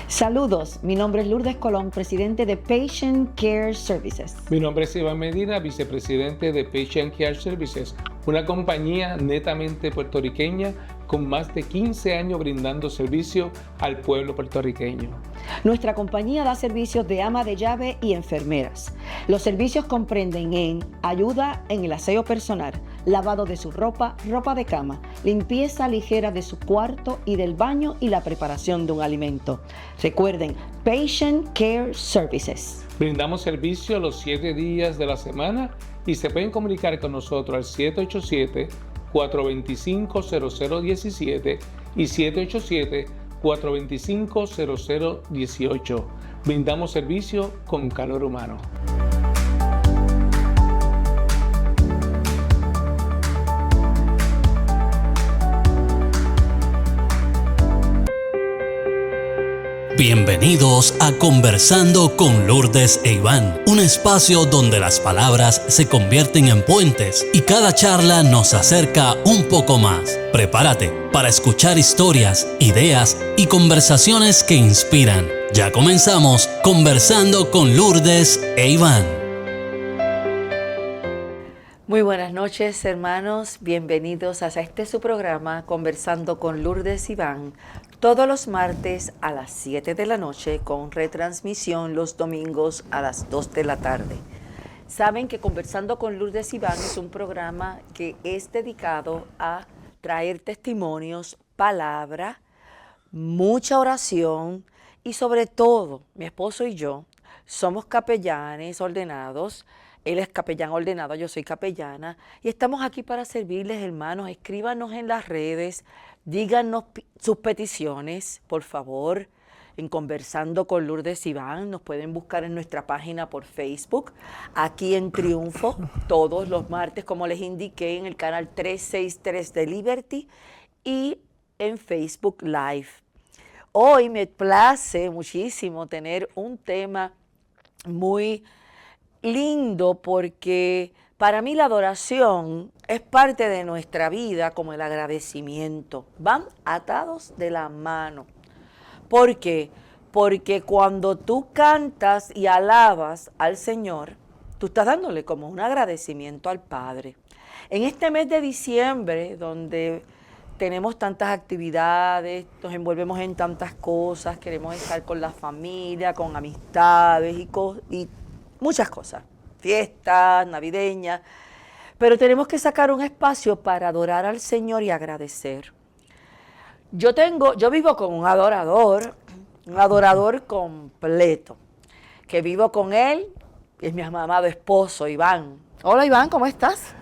Saludos, mi nombre es Lourdes Colón, presidente de Patient Care Services. Mi nombre es Iván Medina, vicepresidente de Patient Care Services, una compañía netamente puertorriqueña con más de 15 años brindando servicio al pueblo puertorriqueño. Nuestra compañía da servicios de ama de llave y enfermeras. Los servicios comprenden en ayuda en el aseo personal, lavado de su ropa, ropa de cama, limpieza ligera de su cuarto y del baño y la preparación de un alimento. Recuerden, Patient Care Services. Brindamos servicio los 7 días de la semana y se pueden comunicar con nosotros al 787-425-0017 y 787-425-0018. Brindamos servicio con calor humano. Bienvenidos a Conversando con Lourdes e Iván, un espacio donde las palabras se convierten en puentes y cada charla nos acerca un poco más. Prepárate para escuchar historias, ideas y conversaciones que inspiran. Ya comenzamos Conversando con Lourdes e Iván. Muy buenas noches, hermanos. Bienvenidos a su programa Conversando con Lourdes e Iván. Todos los martes a las 7 de la noche con retransmisión los domingos a las 2 de la tarde. Saben que Conversando con Lourdes e Iván es un programa que es dedicado a traer testimonios, palabra, mucha oración y sobre todo, mi esposo y yo somos capellanes ordenados. Él es capellán ordenado, yo soy capellana y estamos aquí para servirles, hermanos. Escríbanos en las redes, díganos sus peticiones, por favor, en Conversando con Lourdes e Iván. Nos pueden buscar en nuestra página por Facebook, aquí en Triunfo, todos los martes, como les indiqué, en el canal 363 de Liberty y en Facebook Live. Hoy me place muchísimo tener un tema muy lindo porque para mí la adoración es parte de nuestra vida como el agradecimiento. Van atados de la mano. ¿Por qué? Porque cuando tú cantas y alabas al Señor, tú estás dándole como un agradecimiento al Padre. En este mes de diciembre, donde tenemos tantas actividades, nos envolvemos en tantas cosas, queremos estar con la familia, con amistades y muchas cosas, fiestas navideñas, pero tenemos que sacar un espacio para adorar al Señor y agradecer. Yo vivo con un adorador completo, que vivo con él, es mi amado esposo, Iván. Hola, Iván, ¿cómo estás?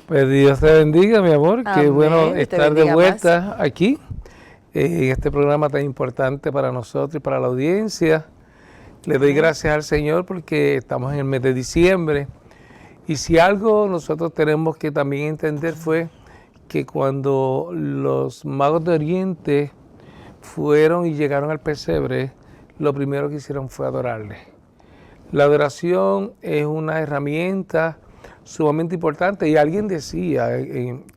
Pues Dios te bendiga, mi amor. Amén. Qué bueno estar de vuelta más aquí, en este programa tan importante para nosotros y para la audiencia. Le doy gracias al Señor porque estamos en el mes de diciembre. Y si algo nosotros tenemos que también entender fue que cuando los magos de Oriente fueron y llegaron al pesebre, lo primero que hicieron fue adorarle. La adoración es una herramienta sumamente importante y alguien decía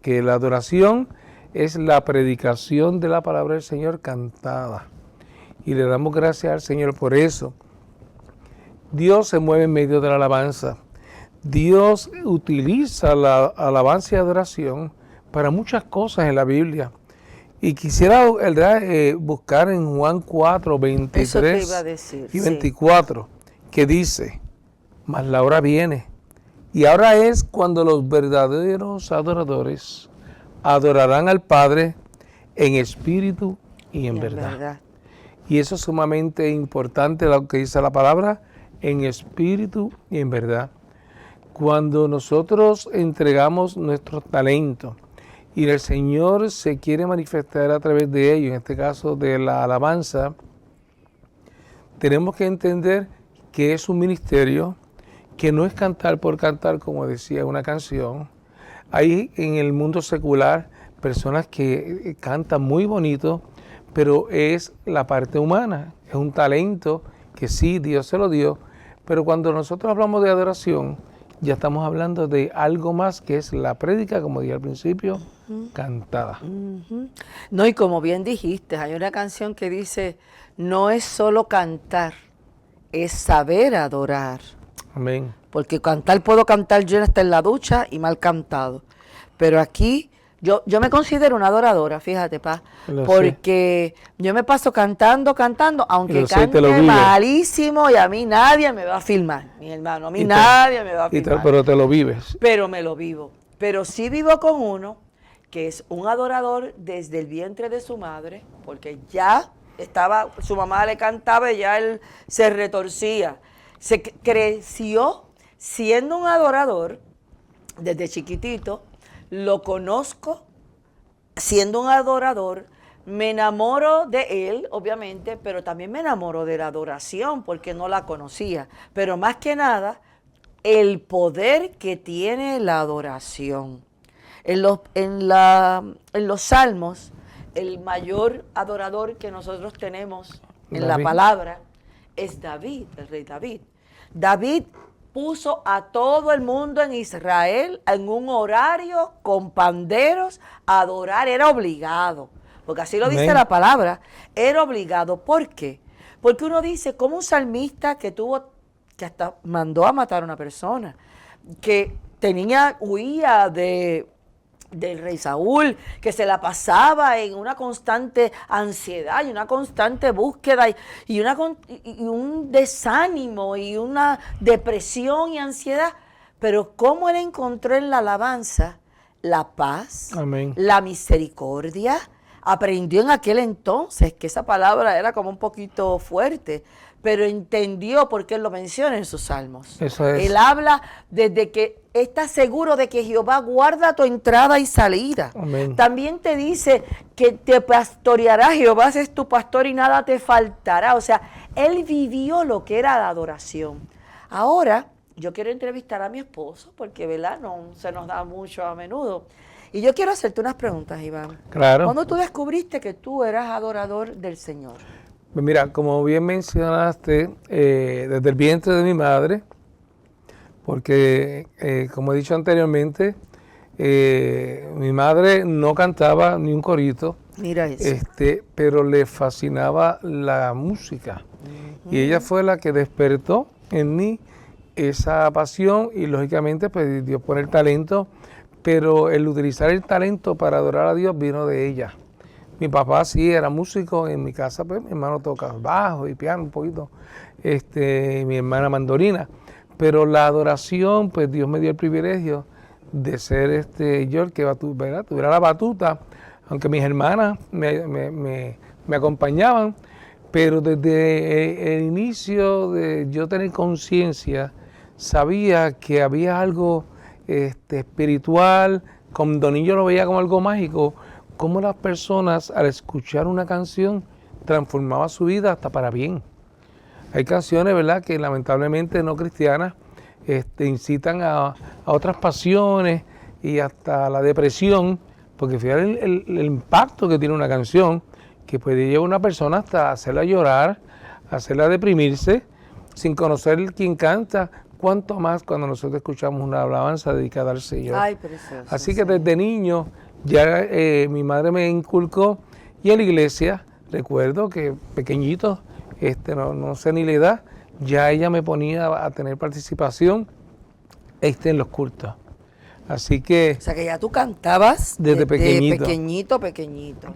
que la adoración es la predicación de la palabra del Señor cantada. Y le damos gracias al Señor por eso. Dios se mueve en medio de la alabanza. Dios utiliza la alabanza y adoración para muchas cosas en la Biblia. Y quisiera buscar en Juan 4, 23 y 24, que dice, mas la hora viene, y ahora es cuando los verdaderos adoradores adorarán al Padre en espíritu y en verdad. Y eso es sumamente importante lo que dice la palabra, en espíritu y en verdad. Cuando nosotros entregamos nuestros talentos y el Señor se quiere manifestar a través de ellos, en este caso de la alabanza, tenemos que entender que es un ministerio, que no es cantar por cantar, como decía una canción. Hay en el mundo secular personas que cantan muy bonito, pero es la parte humana, es un talento que sí, Dios se lo dio, pero cuando nosotros hablamos de adoración, ya estamos hablando de algo más que es la prédica, como dije al principio, cantada. No, y como bien dijiste, hay una canción que dice, no es solo cantar, es saber adorar. Amén. Porque cantar puedo cantar yo hasta en la ducha y mal cantado. Pero aquí yo me considero una adoradora, fíjate, pa, Lo porque yo me paso cantando, aunque Lo sé, te lo cante vives. malísimo y a mí nadie me va a filmar, mi hermano, a mí nadie me va a filmar. Pero te lo vives. Pero me lo vivo. Pero sí vivo con uno que es un adorador desde el vientre de su madre, porque ya estaba, su mamá le cantaba y ya él se retorcía. Creció siendo un adorador desde chiquitito, lo conozco siendo un adorador, me enamoro de él, obviamente, pero también me enamoro de la adoración porque no la conocía. Pero más que nada, el poder que tiene la adoración. En los salmos, el mayor adorador que nosotros tenemos en la palabra es David, el rey David. David puso a todo el mundo en Israel en un horario con panderos a adorar, era obligado, porque así lo dice la palabra, era obligado. ¿Por qué? Porque uno dice, como un salmista que hasta mandó a matar a una persona, que huía del rey Saúl, que se la pasaba en una constante ansiedad y una constante búsqueda y un desánimo y una depresión y ansiedad, pero cómo él encontró en la alabanza la paz, Amén. la misericordia, aprendió en aquel entonces que esa palabra era como un poquito fuerte, pero entendió por qué él lo menciona en sus salmos. Eso es. Él habla desde que está seguro de que Jehová guarda tu entrada y salida. Amén. También te dice que te pastoreará, Jehová es tu pastor y nada te faltará. O sea, él vivió lo que era la adoración. Ahora, yo quiero entrevistar a mi esposo porque, ¿verdad?, no se nos da mucho a menudo. Y yo quiero hacerte unas preguntas, Iván. Claro. ¿Cuándo tú descubriste que tú eras adorador del Señor? Mira, como bien mencionaste, desde el vientre de mi madre, porque como he dicho anteriormente, mi madre no cantaba ni un corito. Mira eso. Pero le fascinaba la música. Y ella fue la que despertó en mí esa pasión y lógicamente pues Dios pone el talento, pero el utilizar el talento para adorar a Dios vino de ella. Mi papá sí era músico, en mi casa pues mi hermano toca bajo y piano un poquito, mi hermana mandolina, pero la adoración pues Dios me dio el privilegio de ser yo el que tuviera la batuta, aunque mis hermanas me acompañaban, pero desde el inicio de yo tener conciencia sabía que había algo espiritual, cuando niño lo veía como algo mágico, cómo las personas al escuchar una canción transformaba su vida hasta para bien. Hay canciones, ¿verdad?, que lamentablemente no cristianas incitan a otras pasiones y hasta la depresión, porque fíjate el impacto que tiene una canción, que puede llevar a una persona hasta hacerla llorar, hacerla deprimirse, sin conocer quién canta, cuánto más cuando nosotros escuchamos una alabanza dedicada al Señor. Ay, precioso. Así que desde niño ya mi madre me inculcó, y en la iglesia recuerdo que pequeñito, no sé ni la edad, ya ella me ponía a tener participación en los cultos. Así que... O sea, que ya tú cantabas desde pequeñito. Pequeñito.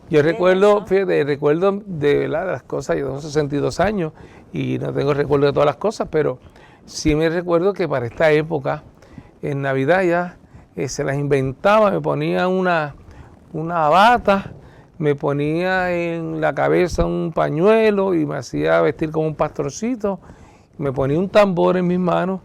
Yo recuerdo, fíjate, recuerdo de las cosas, yo tengo 62 años y no tengo recuerdo de todas las cosas, pero sí me recuerdo que para esta época, en Navidad ya, se las inventaba, me ponía una bata, me ponía en la cabeza un pañuelo y me hacía vestir como un pastorcito, me ponía un tambor en mis manos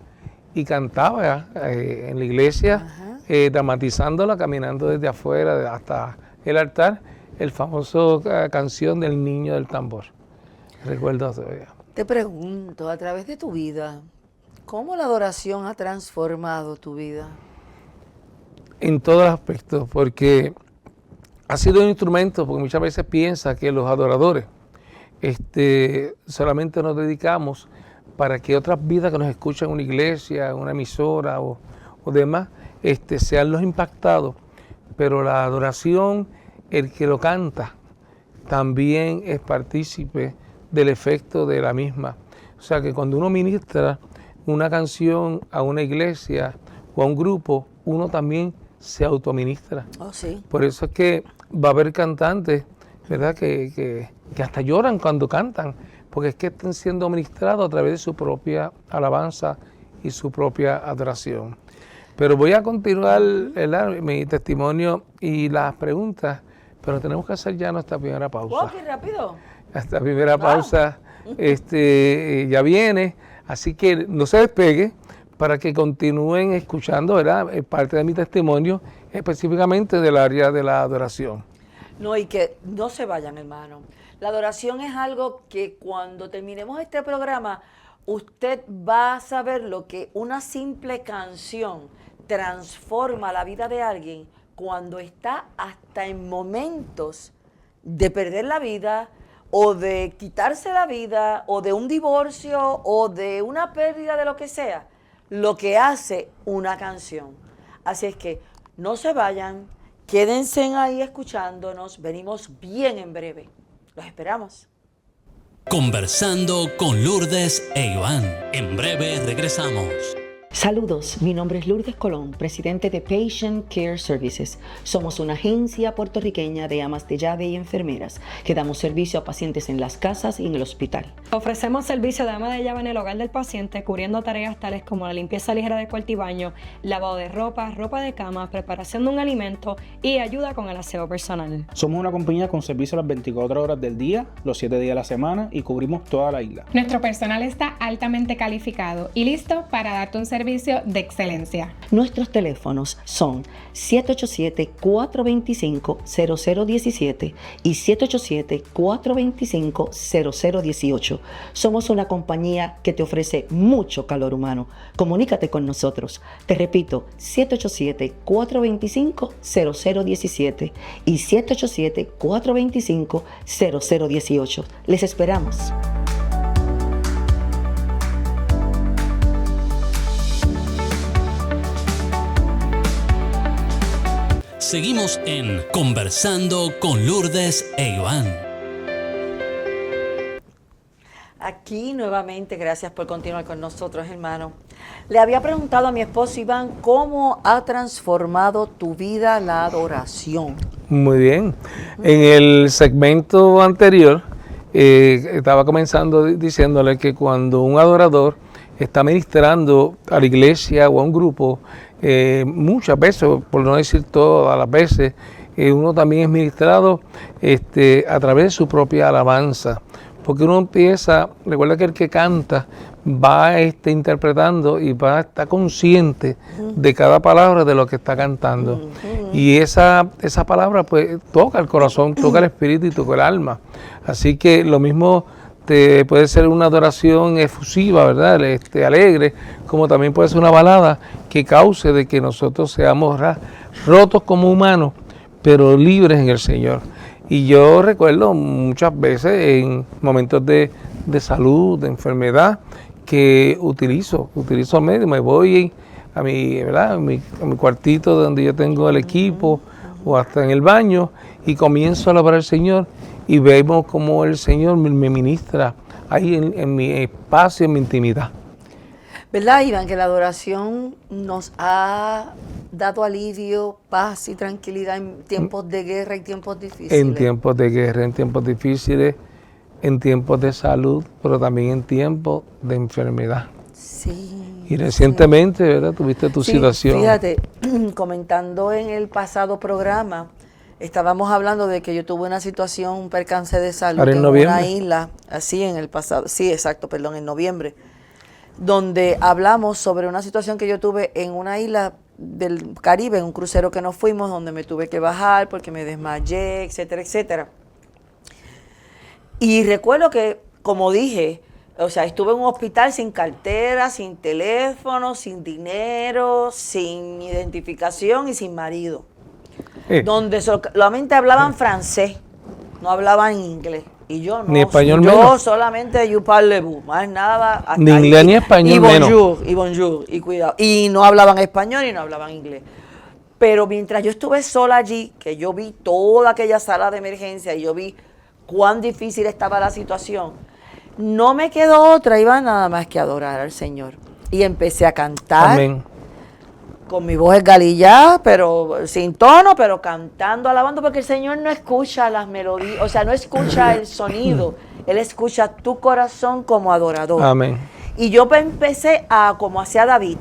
y cantaba en la iglesia, dramatizándola, caminando desde afuera hasta el altar, el famoso canción del niño del tambor. Recuerdo todavía. Te pregunto, a través de tu vida, ¿cómo la adoración ha transformado tu vida? En todos los aspectos, porque ha sido un instrumento, porque muchas veces piensa que los adoradores solamente nos dedicamos para que otras vidas que nos escuchan en una iglesia, en una emisora o demás, sean los impactados. Pero la adoración, el que lo canta, también es partícipe del efecto de la misma. O sea que cuando uno ministra una canción a una iglesia o a un grupo, uno también se autoministra. Oh, sí. Por eso es que va a haber cantantes, ¿verdad?, que hasta lloran cuando cantan, porque es que están siendo ministrados a través de su propia alabanza y su propia adoración. Pero voy a continuar, ¿verdad?, mi testimonio y las preguntas, pero tenemos que hacer ya nuestra primera pausa. ¡Wow, qué rápido! Esta primera pausa ya viene, así que no se despegue para que continúen escuchando, ¿verdad?, parte de mi testimonio, específicamente del área de la adoración. No, y que no se vayan, hermano. La adoración es algo que cuando terminemos este programa, usted va a saber lo que una simple canción transforma la vida de alguien cuando está hasta en momentos de perder la vida o de quitarse la vida o de un divorcio o de una pérdida de lo que sea, lo que hace una canción. Así es que no se vayan, quédense ahí escuchándonos, venimos bien en breve. Los esperamos. Conversando con Lourdes e Iván. En breve regresamos. Saludos, mi nombre es Lourdes Colón, presidente de Patient Care Services. Somos una agencia puertorriqueña de amas de llave y enfermeras que damos servicio a pacientes en las casas y en el hospital. Ofrecemos servicio de ama de llave en el hogar del paciente, cubriendo tareas tales como la limpieza ligera de cuarto y baño, lavado de ropa, ropa de cama, preparación de un alimento y ayuda con el aseo personal. Somos una compañía con servicio las 24 horas del día, los 7 días de la semana y cubrimos toda la isla. Nuestro personal está altamente calificado y listo para darte un servicio de excelencia. Nuestros teléfonos son 787-425-0017 y 787-425-0018. Somos una compañía que te ofrece mucho calor humano. Comunícate con nosotros. Te repito, 787-425-0017 y 787-425-0018. Les esperamos. Seguimos en Conversando con Lourdes e Iván. Aquí nuevamente, gracias por continuar con nosotros, hermano. Le había preguntado a mi esposo Iván cómo ha transformado tu vida la adoración. Muy bien. En el segmento anterior estaba comenzando diciéndole que cuando un adorador está ministrando a la iglesia o a un grupo, muchas veces, por no decir todas las veces, uno también es ministrado a través de su propia alabanza. Porque uno empieza, recuerda que el que canta va interpretando y va a estar consciente de cada palabra de lo que está cantando. Y esa palabra pues toca el corazón, toca el espíritu y toca el alma. Así que lo mismo puede ser una adoración efusiva, ¿verdad?, alegre, como también puede ser una balada que cause de que nosotros seamos rotos como humanos, pero libres en el Señor. Y yo recuerdo muchas veces en momentos de salud, de enfermedad, que utilizo medio, me voy a mi cuartito donde yo tengo el equipo o hasta en el baño y comienzo a alabar al Señor y vemos cómo el Señor me ministra ahí en mi espacio, en mi intimidad. ¿Verdad, Iván, que la adoración nos ha dado alivio, paz y tranquilidad en tiempos de guerra y tiempos difíciles? En tiempos de guerra, en tiempos difíciles, en tiempos de salud, pero también en tiempos de enfermedad. Sí. Y recientemente, ¿verdad?, tuviste tu situación. Fíjate, comentando en el pasado programa, estábamos hablando de que yo tuve una situación, un percance de salud en una isla, así en el pasado, en noviembre, donde hablamos sobre una situación que yo tuve en una isla del Caribe, en un crucero que nos fuimos, donde me tuve que bajar porque me desmayé, etcétera, etcétera. Y recuerdo que, como dije, o sea, estuve en un hospital sin cartera, sin teléfono, sin dinero, sin identificación y sin marido. Donde solamente hablaban francés, no hablaban inglés. Y yo no. Ni español yo menos. solamente you parlez-vous, más nada. Hasta Ni ahí. inglés ni español y menos. bonjour, y cuidado. Y no hablaban español y no hablaban inglés. Pero mientras yo estuve sola allí, que yo vi toda aquella sala de emergencia y yo vi cuán difícil estaba la situación, no me quedó otra, iba nada más que adorar al Señor. Y empecé a cantar. Amén. Con mi voz esgalillada, pero sin tono, pero cantando, alabando, porque el Señor no escucha las melodías, o sea, no escucha el sonido, Él escucha tu corazón como adorador. Amén. Y yo empecé a, como hacía David,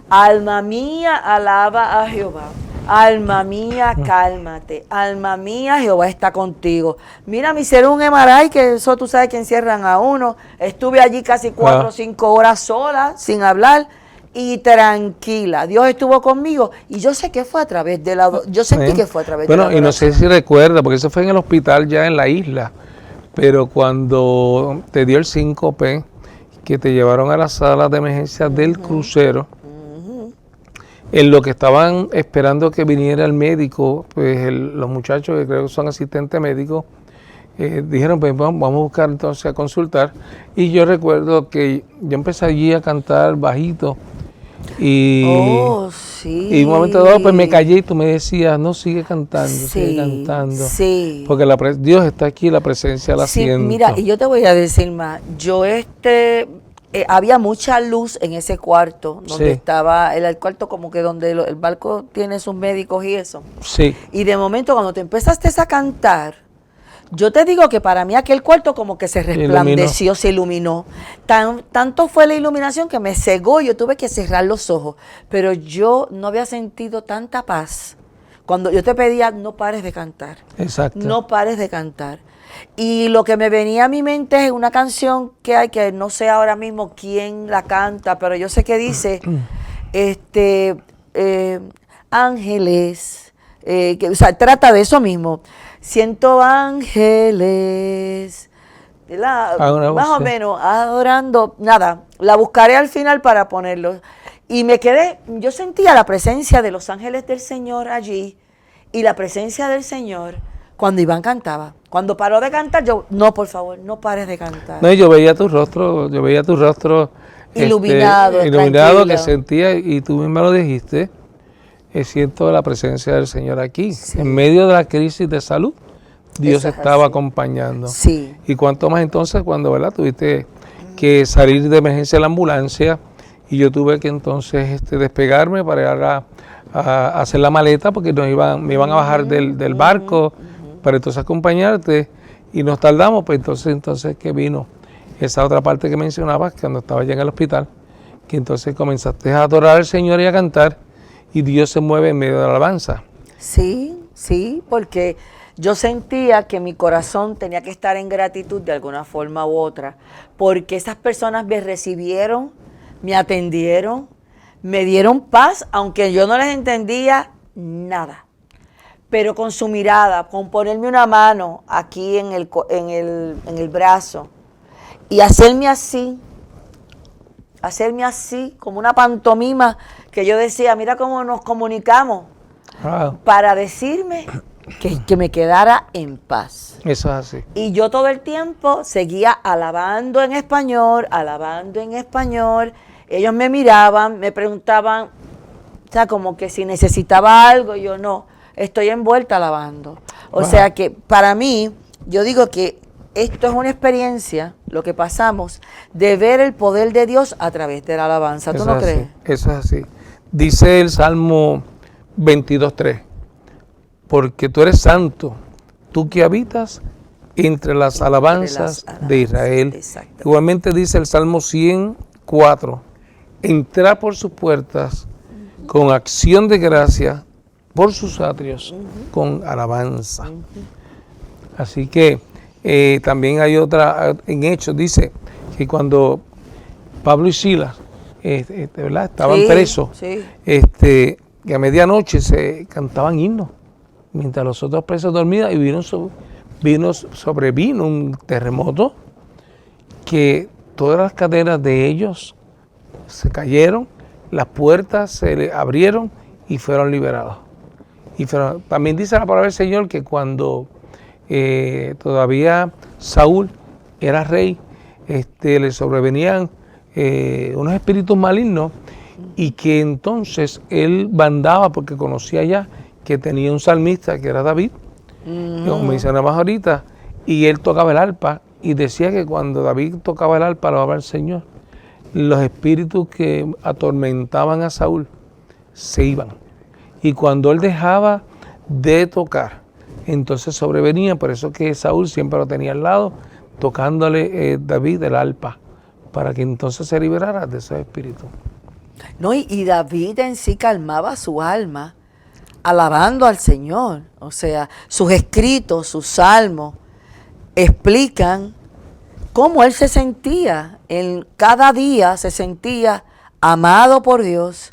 alma mía, alaba a Jehová. Alma mía, cálmate. Alma mía, Jehová está contigo. Mira, me hicieron un MRI, que eso tú sabes que encierran a uno. Estuve allí casi 4 o 5 horas sola, sin hablar. Y tranquila, Dios estuvo conmigo y yo sé que fue a través de la, yo sentí que fue a través de la Bueno, y no sé si recuerda, porque eso fue en el hospital ya en la isla, pero cuando te dio el síncope, que te llevaron a la sala de emergencia del crucero, en lo que estaban esperando que viniera el médico, pues los muchachos que creo que son asistentes médicos, dijeron, pues vamos a buscar entonces a consultar. Y yo recuerdo que yo empecé allí a cantar bajito. Y, y un momento dado pues me callé y tú me decías, no, sigue cantando, sigue cantando. Sí. Porque Dios está aquí, la presencia la siento. Mira, y yo te voy a decir más, yo había mucha luz en ese cuarto, donde estaba, el cuarto como que donde el barco tiene sus médicos y eso. Sí. Y de momento cuando te empezaste a cantar, yo te digo que para mí aquel cuarto como que se resplandeció, se iluminó. Tanto fue la iluminación que me cegó y yo tuve que cerrar los ojos. Pero yo no había sentido tanta paz. Cuando yo te pedía, no pares de cantar. Exacto. No pares de cantar. Y lo que me venía a mi mente es una canción que hay, que no sé ahora mismo quién la canta, pero yo sé que dice, ángeles, o sea, trata de eso mismo. Siento ángeles, más o menos, adorando, nada, la buscaré al final para ponerlo. Y me quedé, yo sentía la presencia de los ángeles del Señor allí y la presencia del Señor cuando Iván cantaba. Cuando paró de cantar, yo, no, por favor, no pares de cantar. No, yo veía tu rostro iluminado que sentía, y tú misma lo dijiste. Siento la presencia del Señor aquí. Sí. En medio de la crisis de salud, Dios estaba acompañando. Sí. Y cuánto más entonces cuando, ¿verdad?, tuviste que salir de emergencia de la ambulancia y yo tuve que entonces despegarme para ir a hacer la maleta porque me iban a bajar del barco para entonces acompañarte y nos tardamos, pues entonces que vino esa otra parte que mencionabas cuando estaba ya en el hospital, que entonces comenzaste a adorar al Señor y a cantar. Y Dios se mueve en medio de la alabanza. Sí, porque yo sentía que mi corazón tenía que estar en gratitud de alguna forma u otra, porque esas personas me recibieron, me atendieron, me dieron paz, aunque yo no les entendía nada. Pero con su mirada, con ponerme una mano aquí en el brazo y hacerme así, como una pantomima, que yo decía, mira cómo nos comunicamos, para decirme que me quedara en paz. Eso es así. Y yo todo el tiempo seguía alabando en español. Ellos me miraban, me preguntaban, o sea, como que si necesitaba algo, yo no, estoy envuelta alabando. O sea que para mí, yo digo que esto es una experiencia, lo que pasamos, de ver el poder de Dios a través de la alabanza. ¿Tú no crees? Eso es así. Dice el Salmo 22:3, porque tú eres santo, tú que habitas entre las alabanzas de Israel. Igualmente dice el Salmo 104, entrar por sus puertas con acción de gracia, por sus atrios con alabanza. Así que también hay otra, en Hechos dice que cuando Pablo y Silas ¿verdad?, estaban presos, que a medianoche se cantaban himnos mientras los otros presos dormían, y sobrevino un terremoto que todas las cadenas de ellos se cayeron, las puertas se le abrieron y fueron liberados. También dice la palabra del Señor que cuando todavía Saúl era rey, le sobrevenían unos espíritus malignos y que entonces él mandaba, porque conocía ya que tenía un salmista que era David, como mencionabas ahorita, y él tocaba el arpa y decía que cuando David tocaba el arpa, alababa al Señor, los espíritus que atormentaban a Saúl se iban. Y cuando él dejaba de tocar, entonces sobrevenía. Por eso que Saúl siempre lo tenía al lado, tocándole David el arpa, para que entonces se liberara de esos espíritus. No, y David en sí calmaba su alma, alabando al Señor. O sea, sus escritos, sus salmos, explican cómo él se sentía. En cada día se sentía amado por Dios,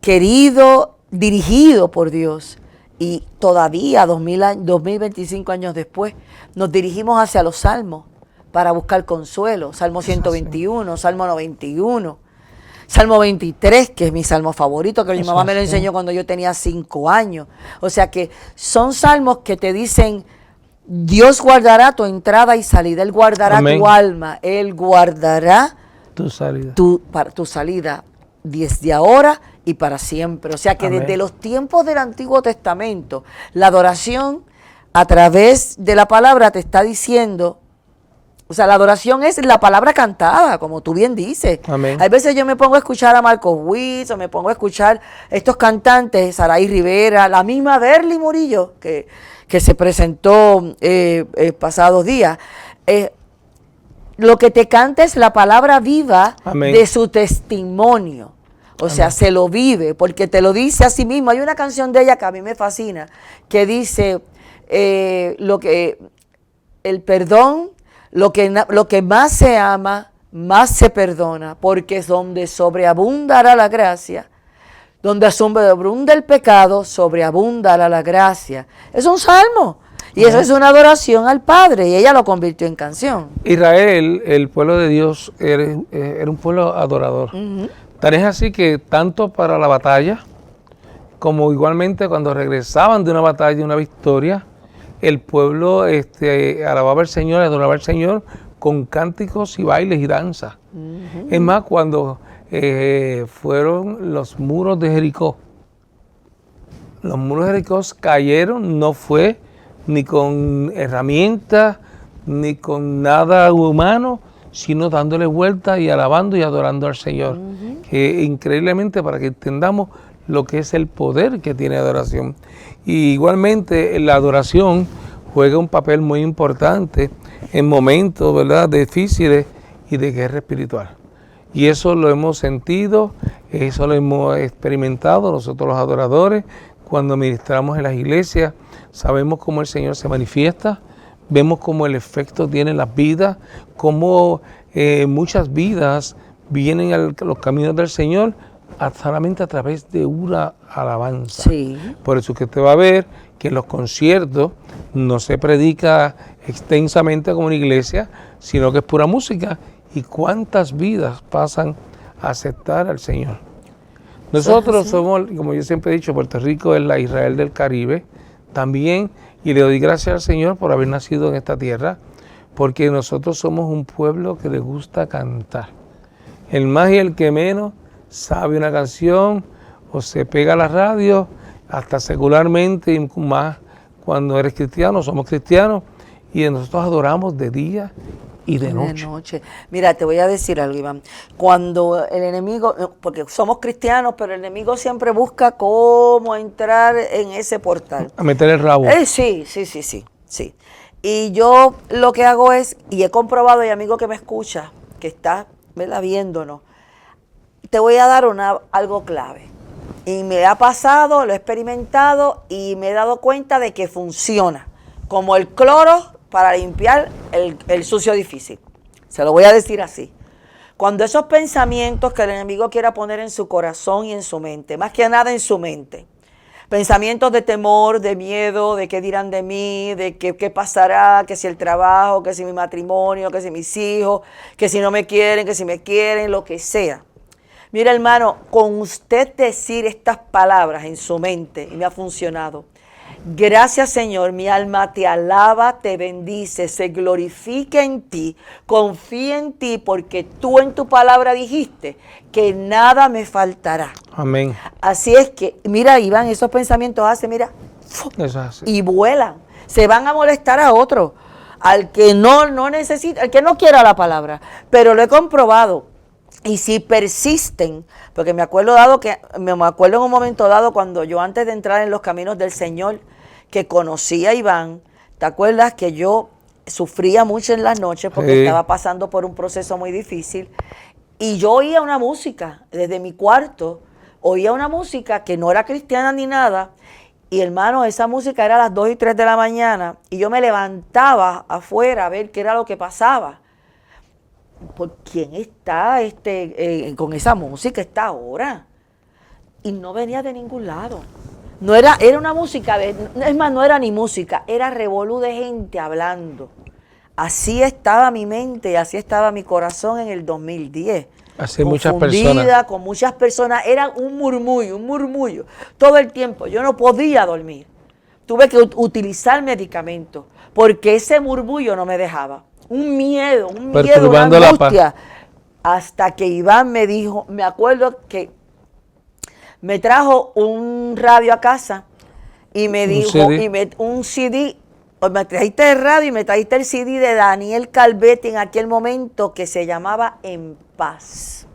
querido, dirigido por Dios. Y todavía, 2025 años después, nos dirigimos hacia los salmos para buscar consuelo. Salmo 121, Salmo 91, Salmo 23, que es mi salmo favorito, que mi mamá me lo enseñó cuando yo tenía 5 años. O sea que son salmos que te dicen, Dios guardará tu entrada y salida, Él guardará tu alma, Él guardará tu salida desde ahora y para siempre. O sea que desde los tiempos del Antiguo Testamento, la adoración a través de la palabra te está diciendo, o sea, la adoración es la palabra cantada, como tú bien dices. Amén. Hay veces yo me pongo a escuchar a Marcos Witt, o me pongo a escuchar estos cantantes, Saraí Rivera, la misma Berly Murillo, que se presentó pasados días. Lo que te canta es la palabra viva de su testimonio. O sea, se lo vive, porque te lo dice a sí mismo. Hay una canción de ella que a mí me fascina, que dice el perdón, lo que más se ama, más se perdona, porque es donde sobreabundará la gracia, donde sobreabunda el pecado, sobreabundará la gracia. Es un salmo, y eso es una adoración al Padre, y ella lo convirtió en canción. Israel, el pueblo de Dios, era un pueblo adorador. Tan es así que tanto para la batalla, como igualmente cuando regresaban de una batalla, de una victoria, el pueblo alababa al Señor, adoraba al Señor con cánticos y bailes y danzas. Es más, cuando fueron los muros de Jericó, los muros de Jericó cayeron, no fue ni con herramientas, ni con nada humano, sino dándole vuelta y alabando y adorando al Señor. Que increíblemente, para que entendamos lo que es el poder que tiene adoración. Y igualmente la adoración juega un papel muy importante en momentos, ¿verdad?, difíciles y de guerra espiritual. Y eso lo hemos sentido, eso lo hemos experimentado nosotros los adoradores. Cuando ministramos en las iglesias, sabemos cómo el Señor se manifiesta, vemos cómo el efecto tiene en las vidas, cómo muchas vidas vienen a los caminos del Señor solamente a través de una alabanza. Sí. Por eso que usted va a ver que en los conciertos no se predica extensamente como una iglesia, sino que es pura música. ¿Y cuántas vidas pasan a aceptar al Señor? Nosotros somos, como yo siempre he dicho, Puerto Rico es la Israel del Caribe también, y le doy gracias al Señor por haber nacido en esta tierra, porque nosotros somos un pueblo que le gusta cantar. El más y el que menos sabe una canción o se pega a la radio, hasta secularmente, y más cuando eres cristiano, somos cristianos, y nosotros adoramos de día y de noche. Mira, te voy a decir algo, Iván. Cuando el enemigo, porque somos cristianos, pero el enemigo siempre busca cómo entrar en ese portal. A meter el rabo. Sí. Y yo lo que hago es, y he comprobado, y amigo que me escucha, que está, ¿verdad?, viéndonos, te voy a dar algo clave. Y me ha pasado, lo he experimentado y me he dado cuenta de que funciona. Como el cloro para limpiar el sucio difícil. Se lo voy a decir así. Cuando esos pensamientos que el enemigo quiera poner en su corazón y en su mente, más que nada en su mente, pensamientos de temor, de miedo, de qué dirán de mí, de qué pasará, que si el trabajo, que si mi matrimonio, que si mis hijos, que si no me quieren, que si me quieren, lo que sea. Mira, hermano, con usted decir estas palabras en su mente, y me ha funcionado, Gracias, Señor, mi alma te alaba, te bendice, se glorifica en ti, confía en ti, porque tú en tu palabra dijiste que nada me faltará. Amén. Así es que, mira, Iván, esos pensamientos hacen, mira, Eso es así. y vuelan. Se van a molestar a otro, al que no necesita, al que no quiera la palabra. Pero lo he comprobado. Y si persisten, porque me acuerdo en un momento dado cuando yo antes de entrar en los caminos del Señor, que conocí a Iván, ¿te acuerdas que yo sufría mucho en las noches porque Sí. estaba pasando por un proceso muy difícil? Y yo oía una música desde mi cuarto, oía una música que no era cristiana ni nada, y hermano, esa música era a las 2 y 3 de la mañana, y yo me levantaba afuera a ver qué era lo que pasaba. ¿Por quién está con esa música esta hora? Y no venía de ningún lado. No era una música, es más, no era ni música, era revolú de gente hablando. Así estaba mi mente, así estaba mi corazón en el 2010. Así muchas Confundida, personas. con muchas personas, era un murmullo, todo el tiempo. Yo no podía dormir. Tuve que utilizar medicamentos, porque ese murmullo no me dejaba. Un miedo, una Perturbando la angustia. Hasta que Iván me dijo, me acuerdo que me trajo un radio a casa y me dijo, un CD, me trajiste el radio y me trajiste el CD de Daniel Calvetti en aquel momento que se llamaba En Paz.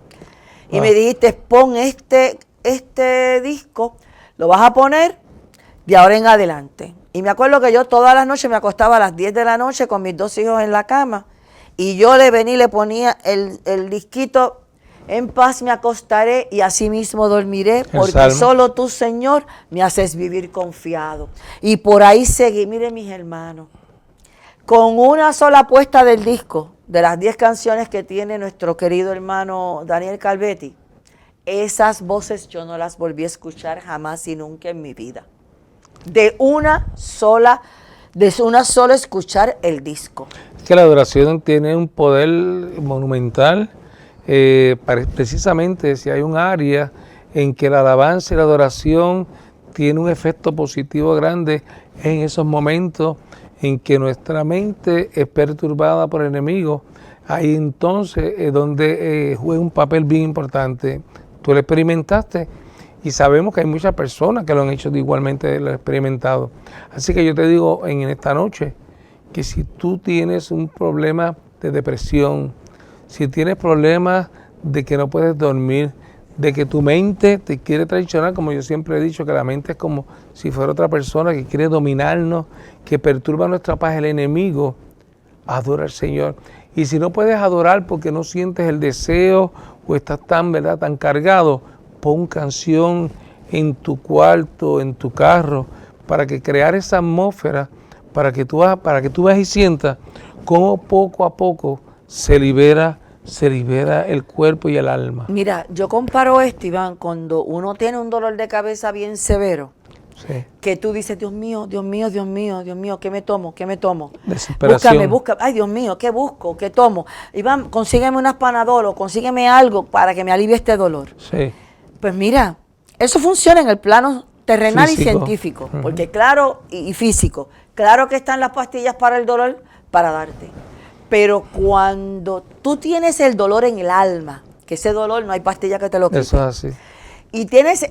Y me dijiste, pon este disco, lo vas a poner de ahora en adelante. Y me acuerdo que yo todas las noches me acostaba a las 10 de la noche con mis 2 hijos en la cama y yo le venía y le ponía el disquito, En paz me acostaré y así mismo dormiré, porque solo tú, Señor, me haces vivir confiado. Y por ahí seguí, miren mis hermanos, con una sola puesta del disco, de las 10 canciones que tiene nuestro querido hermano Daniel Calvetti, esas voces yo no las volví a escuchar jamás y nunca en mi vida. De una sola escuchar el disco. Es que la adoración tiene un poder monumental, precisamente si hay un área en que la alabanza y la adoración tiene un efecto positivo grande en esos momentos en que nuestra mente es perturbada por el enemigo, ahí entonces es donde juega un papel bien importante. Tú lo experimentaste. Y sabemos que hay muchas personas que lo han hecho igualmente, lo han experimentado. Así que yo te digo en esta noche que si tú tienes un problema de depresión, si tienes problemas de que no puedes dormir, de que tu mente te quiere traicionar, como yo siempre he dicho, que la mente es como si fuera otra persona que quiere dominarnos, que perturba nuestra paz, el enemigo, adora al Señor. Y si no puedes adorar porque no sientes el deseo o estás tan cargado, pon canción en tu cuarto, en tu carro, para que crear esa atmósfera, para que tú veas y sientas cómo poco a poco se libera el cuerpo y el alma. Mira, yo comparo esto, Iván, cuando uno tiene un dolor de cabeza bien severo, Sí. que tú dices, Dios mío, ¿qué me tomo? Desesperación. Búscame, ay Dios mío, ¿qué busco? ¿Qué tomo? Iván, consígueme unas Panadol, consígueme algo para que me alivie este dolor. Sí. Pues mira, eso funciona en el plano terrenal Físico. y científico, porque claro, y físico, claro que están las pastillas para el dolor para darte, pero cuando tú tienes el dolor en el alma, que ese dolor no hay pastilla que te lo quite, Eso es así. y tienes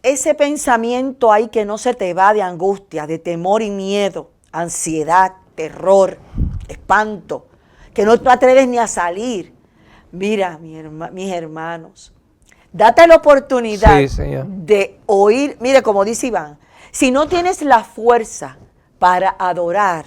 ese pensamiento ahí que no se te va, de angustia, de temor y miedo, ansiedad, terror, espanto, que no te atreves ni a salir. Mira, mis hermanos, date la oportunidad de oír, mire, como dice Iván, si no tienes la fuerza para adorar,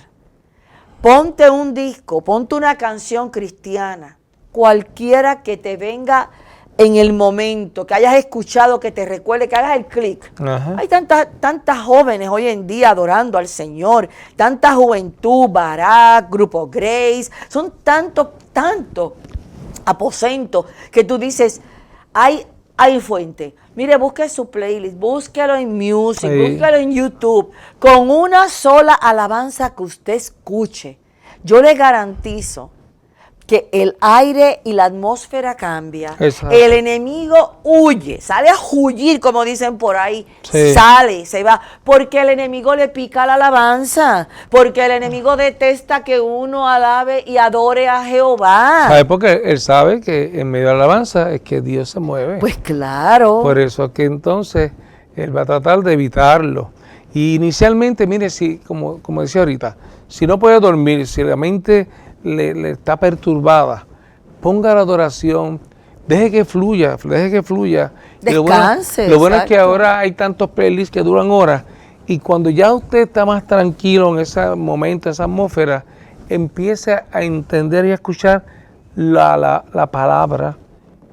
ponte un disco, ponte una canción cristiana, cualquiera que te venga en el momento, que hayas escuchado, que te recuerde, que hagas el clic. Hay tantas jóvenes hoy en día adorando al Señor, tanta juventud, Barak, Grupo Grace, son tantos aposentos que tú dices, hay fuente. Mire, busque su playlist, búsquelo en Music, búsquelo en YouTube, con una sola alabanza que usted escuche. Yo le garantizo que el aire y la atmósfera cambia. Exacto. El enemigo huye, sale a huyir, como dicen por ahí, Sí. sale, se va, porque el enemigo le pica la alabanza, porque el enemigo detesta que uno alabe y adore a Jehová. ¿Sabe? Porque él sabe que en medio de la alabanza es que Dios se mueve. Pues claro. Por eso es que entonces él va a tratar de evitarlo. Y inicialmente, mire, si, como decía ahorita, si no puede dormir, si la mente le está perturbada, ponga la adoración, deje que fluya, deje que fluya. Y Descanse, lo bueno es que exacto. ahora hay tantos playlists que duran horas, y cuando ya usted está más tranquilo en ese momento, esa atmósfera, empieza a entender y a escuchar la palabra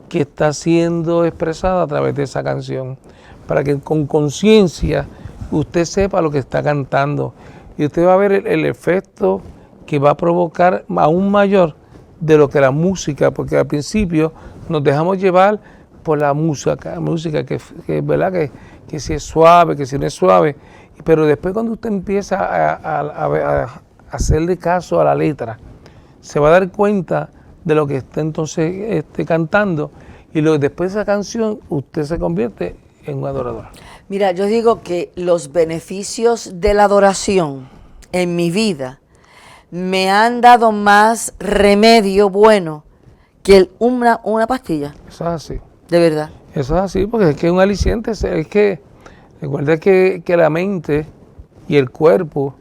que está siendo expresada a través de esa canción, para que con conciencia usted sepa lo que está cantando, y usted va a ver el efecto que va a provocar aún mayor de lo que la música, porque al principio nos dejamos llevar por la música que ¿verdad? Que si es suave, que si no es suave, pero después cuando usted empieza a hacerle caso a la letra, se va a dar cuenta de lo que está entonces cantando, y después de esa canción usted se convierte en un adorador. Mira, yo digo que los beneficios de la adoración en mi vida me han dado más remedio bueno que una pastilla, Eso es así. de verdad. Eso es así, porque es que es un aliciente, es que recuerda que la mente y el cuerpo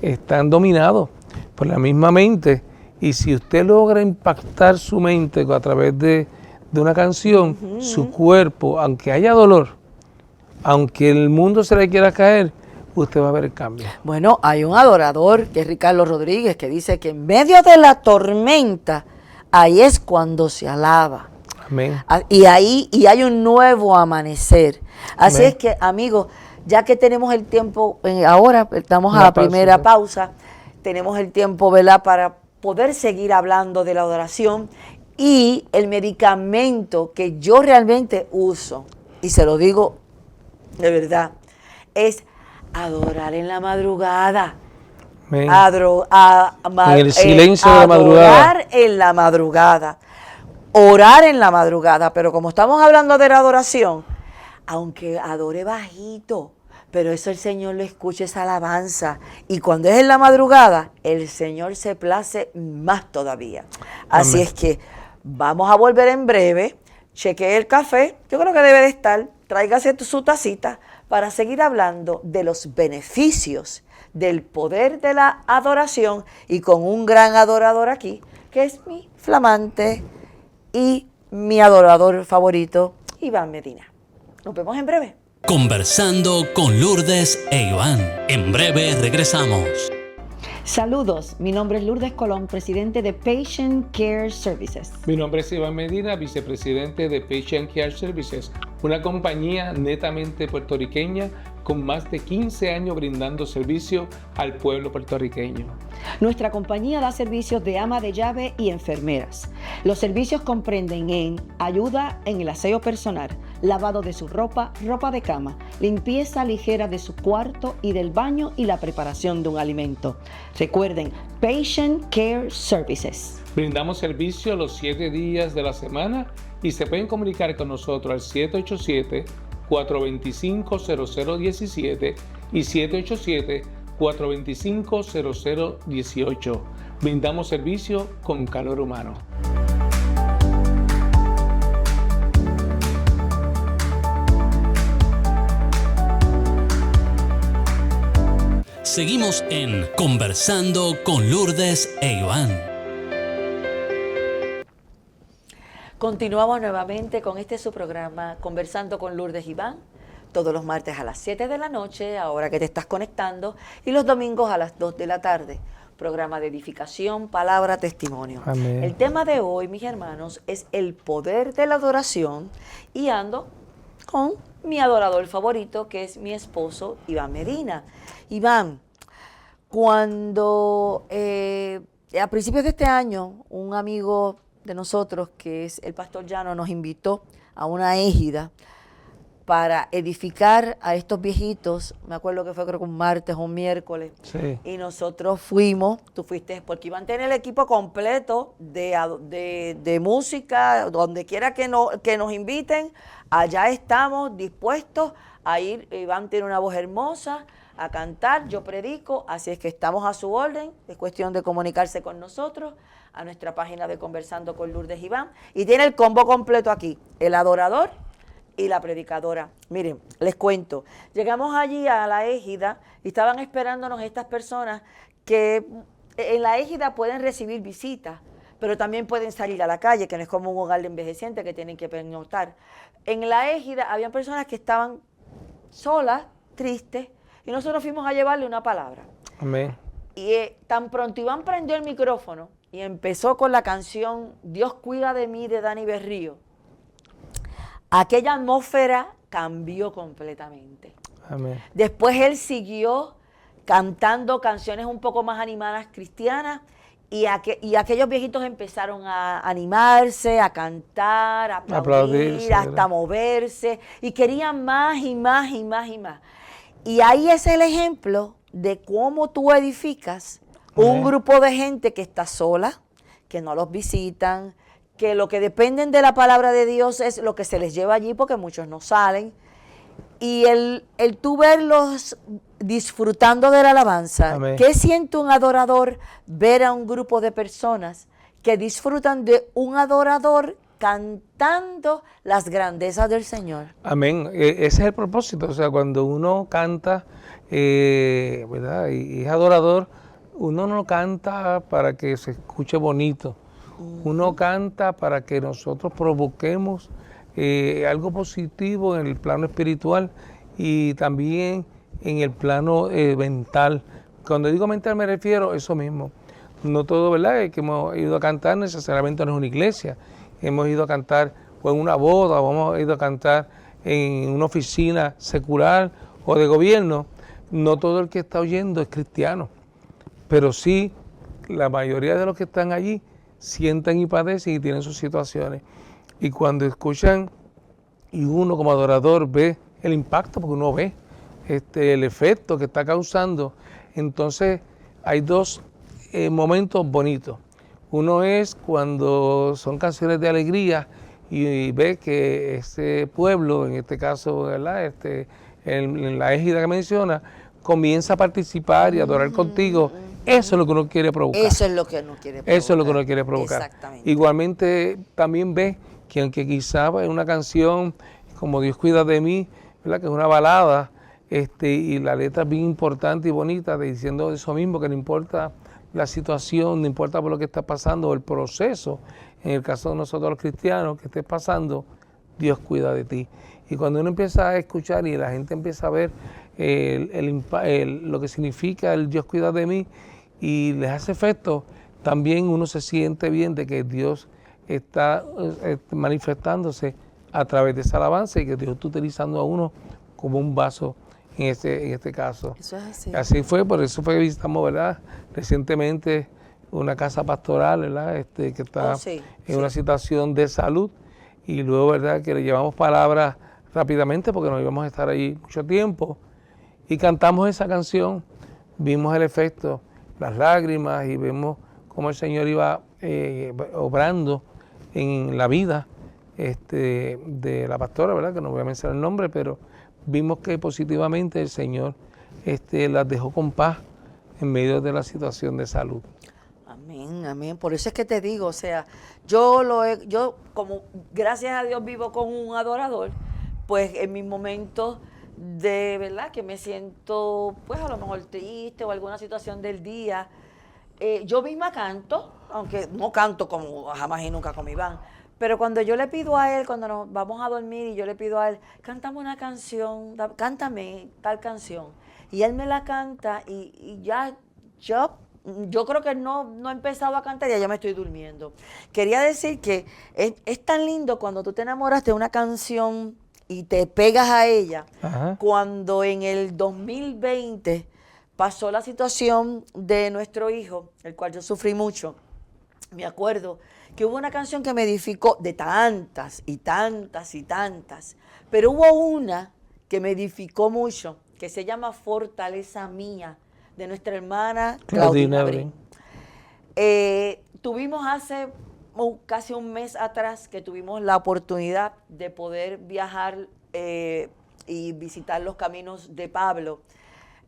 están dominados por la misma mente, y si usted logra impactar su mente a través de una canción, su cuerpo, aunque haya dolor, aunque el mundo se le quiera caer, usted va a ver el cambio. Bueno, hay un adorador que es Ricardo Rodríguez que dice que en medio de la tormenta, ahí es cuando se alaba. Amén. Y hay un nuevo amanecer. Así Amén. es que, amigos, ya que tenemos el tiempo, ahora estamos a Una la pausa, primera sí. pausa, tenemos el tiempo, ¿verdad?, para poder seguir hablando de la adoración y el medicamento que yo realmente uso, y se lo digo de verdad, es adorar en la madrugada. Amén. En el silencio de la madrugada. Adorar en la madrugada. Orar en la madrugada. Pero como estamos hablando de la adoración, aunque adore bajito, pero eso el Señor lo escucha, esa alabanza. Y cuando es en la madrugada, el Señor se place más todavía. Así Amén. es que vamos a volver en breve. Chequee el café. Yo creo que debe de estar. Tráigase su tacita para seguir hablando de los beneficios del poder de la adoración, y con un gran adorador aquí, que es mi flamante y mi adorador favorito, Iván Medina. Nos vemos en breve. Conversando con Lourdes e Iván. En breve regresamos. Saludos, mi nombre es Lourdes Colón, presidente de Patient Care Services. Mi nombre es Iván Medina, vicepresidente de Patient Care Services, una compañía netamente puertorriqueña con más de 15 años brindando servicio al pueblo puertorriqueño. Nuestra compañía da servicios de ama de llave y enfermeras. Los servicios comprenden en ayuda en el aseo personal, lavado de su ropa, ropa de cama, limpieza ligera de su cuarto y del baño y la preparación de un alimento. Recuerden, Patient Care Services. Brindamos servicio los 7 días de la semana, y se pueden comunicar con nosotros al 787-425-0017 y 787-425-0018. Brindamos servicio con calor humano. Seguimos en Conversando con Lourdes e Iván. Continuamos nuevamente con su programa, Conversando con Lourdes y Iván, todos los martes a las 7 de la noche, ahora que te estás conectando, y los domingos a las 2 de la tarde. Programa de edificación, palabra, testimonio. Amén. El tema de hoy, mis hermanos, es el poder de la adoración, y ando con mi adorador favorito, que es mi esposo, Iván Medina. Iván, cuando a principios de este año, un amigo de nosotros, que es el pastor Llano, nos invitó a una égida para edificar a estos viejitos. Me acuerdo que fue creo que un martes o un miércoles. Sí. Y nosotros fuimos, tú fuiste, porque iban a tener el equipo completo de música, donde quiera que nos inviten, allá estamos dispuestos a ir. Iván tiene una voz hermosa, a cantar, yo predico, así es que estamos a su orden, es cuestión de comunicarse con nosotros, a nuestra página de Conversando con Lourdes Iván, y tiene el combo completo aquí, el adorador y la predicadora. Miren, les cuento, llegamos allí a la égida y estaban esperándonos estas personas que en la égida pueden recibir visitas, pero también pueden salir a la calle, que no es como un hogar de envejecientes que tienen que pernoctar. En la égida habían personas que estaban solas, tristes, y nosotros fuimos a llevarle una palabra. Amén. Y tan pronto Iván prendió el micrófono y empezó con la canción Dios cuida de mí de Dani Berrío, aquella atmósfera cambió completamente. Amén. Después él siguió cantando canciones un poco más animadas cristianas y aquellos viejitos empezaron a animarse, a cantar, a aplaudir, hasta ¿verdad? moverse y querían más y más y más y más. Y ahí es el ejemplo de cómo tú edificas un grupo de gente que está sola, que no los visitan, que lo que dependen de la palabra de Dios es lo que se les lleva allí porque muchos no salen. Y el tú verlos disfrutando de la alabanza, Amén. ¿qué siente un adorador ver a un grupo de personas que disfrutan de un adorador cantando las grandezas del Señor? Amén. Ese es el propósito. O sea, cuando uno canta, ¿verdad? Y es adorador, uno no canta para que se escuche bonito. Uno canta para que nosotros provoquemos algo positivo en el plano espiritual y también en el plano mental. Cuando digo mental me refiero a eso mismo. No todo, ¿verdad? Que hemos ido a cantar necesariamente no es una iglesia. Hemos ido a cantar en una boda, o hemos ido a cantar en una oficina secular o de gobierno. No todo el que está oyendo es cristiano, pero sí la mayoría de los que están allí sienten y padecen y tienen sus situaciones. Y cuando escuchan y uno como adorador ve el impacto, porque uno ve el efecto que está causando, entonces hay dos momentos bonitos. Uno es cuando son canciones de alegría y ve que ese pueblo, en este caso, ¿verdad? En la égida que menciona, comienza a participar y a adorar contigo. Eso es lo que uno quiere provocar. Eso es lo que uno quiere provocar. Eso es lo que uno quiere provocar. Exactamente. Igualmente también ve que aunque quizá en una canción como Dios cuida de mí, ¿verdad? Que es una balada, y la letra es bien importante y bonita, diciendo eso mismo, que no importa la situación, no importa por lo que está pasando, el proceso, en el caso de nosotros los cristianos, que esté pasando, Dios cuida de ti. Y cuando uno empieza a escuchar y la gente empieza a ver lo que significa el Dios cuida de mí y les hace efecto, también uno se siente bien de que Dios está manifestándose a través de esa alabanza y que Dios está utilizando a uno como un vaso en este caso. Eso es así. Así fue, por eso fue que visitamos, ¿verdad? Recientemente una casa pastoral, ¿verdad? Que está en una situación de salud y luego, ¿verdad? Que le llevamos palabras rápidamente porque no íbamos a estar ahí mucho tiempo y cantamos esa canción, vimos el efecto, las lágrimas y vemos cómo el Señor iba obrando en la vida de la pastora, ¿verdad? Que no voy a mencionar el nombre, pero vimos que positivamente el Señor las dejó con paz en medio de la situación de salud. Amén, amén. Por eso es que te digo, o sea, yo como gracias a Dios vivo con un adorador, pues en mis momentos de verdad que me siento pues a lo mejor triste o alguna situación del día, yo misma canto, aunque no canto como jamás y nunca con Iván, pero cuando yo le pido a él, cuando nos vamos a dormir y yo le pido a él, cántame una canción, cántame tal canción, y él me la canta y ya yo creo que no he empezado a cantar y ya me estoy durmiendo. Quería decir que es tan lindo cuando tú te enamoras de una canción y te pegas a ella. Ajá. Cuando en el 2020 pasó la situación de nuestro hijo, el cual yo sufrí mucho, me acuerdo que hubo una canción que me edificó, de tantas y tantas y tantas, pero hubo una que me edificó mucho, que se llama Fortaleza Mía, de nuestra hermana Claudina Brin. Tuvimos hace casi un mes atrás que tuvimos la oportunidad de poder viajar y visitar los caminos de Pablo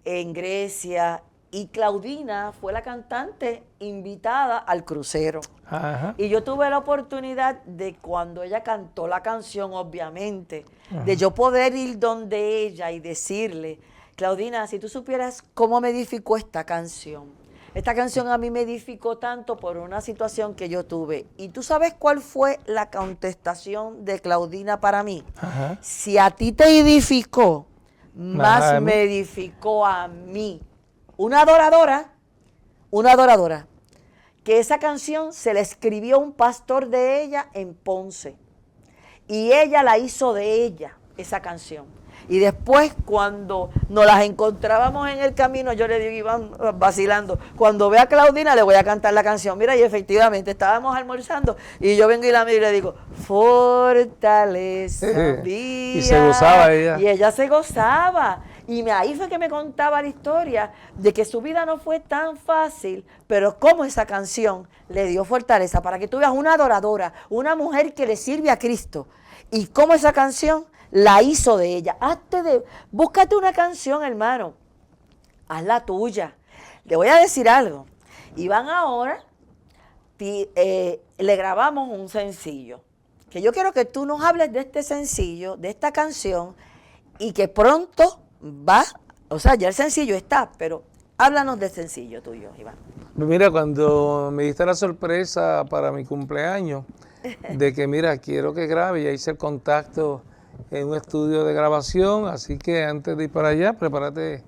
en Grecia, y Claudina fue la cantante invitada al crucero. Ajá. Y yo tuve la oportunidad de, cuando ella cantó la canción, obviamente, de yo poder ir donde ella y decirle: Claudina, si tú supieras cómo me edificó esta canción. Esta canción a mí me edificó tanto por una situación que yo tuve. ¿Y tú sabes cuál fue la contestación de Claudina para mí? Ajá. Si a ti te edificó, más Ajá. me edificó a mí. Una adoradora, que esa canción se la escribió un pastor de ella en Ponce. Y ella la hizo de ella, esa canción. Y después, cuando nos las encontrábamos en el camino, yo le digo, iban vacilando, cuando vea a Claudina le voy a cantar la canción. Mira, y efectivamente, estábamos almorzando y yo vengo y la miro y le digo: fortaleza mía. Y se gozaba ella. Y ella se gozaba. Y ahí fue que me contaba la historia de que su vida no fue tan fácil, pero cómo esa canción le dio fortaleza para que tú veas una adoradora, una mujer que le sirve a Cristo, y cómo esa canción la hizo de ella. Búscate una canción, hermano, haz la tuya. Le voy a decir algo. Iván ahora le grabamos un sencillo, que yo quiero que tú nos hables de este sencillo, de esta canción, y que pronto va, o sea, ya el sencillo está, pero háblanos del sencillo tuyo, Iván. Mira, cuando me diste la sorpresa para mi cumpleaños, de que mira, quiero que grabe, ya hice el contacto en un estudio de grabación, así que antes de ir para allá, prepárate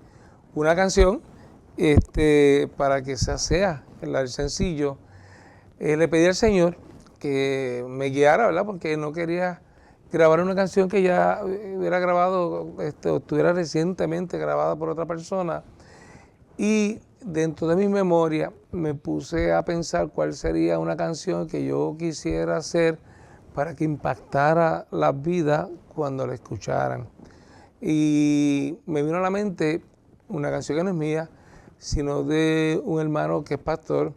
una canción para que esa sea el sencillo. Le pedí al Señor que me guiara, ¿verdad? Porque no quería grabar una canción que ya hubiera grabado, estuviera recientemente grabada por otra persona. Y dentro de mi memoria me puse a pensar cuál sería una canción que yo quisiera hacer para que impactara las vidas cuando la escucharan. Y me vino a la mente una canción que no es mía, sino de un hermano que es pastor,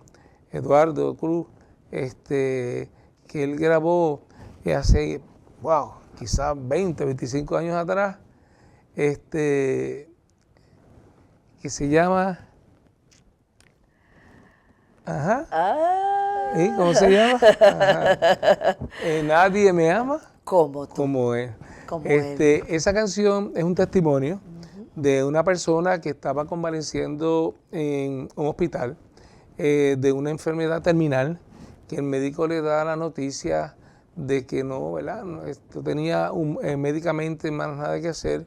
Eduardo Cruz, que él grabó hace, quizás 20, 25 años atrás, que se llama... ¿Cómo se llama? Nadie me ama como él. Esa canción es un testimonio de una persona que estaba convaleciendo en un hospital de una enfermedad terminal, que el médico le da la noticia de que no, ¿verdad? Esto tenía médicamente más nada que hacer.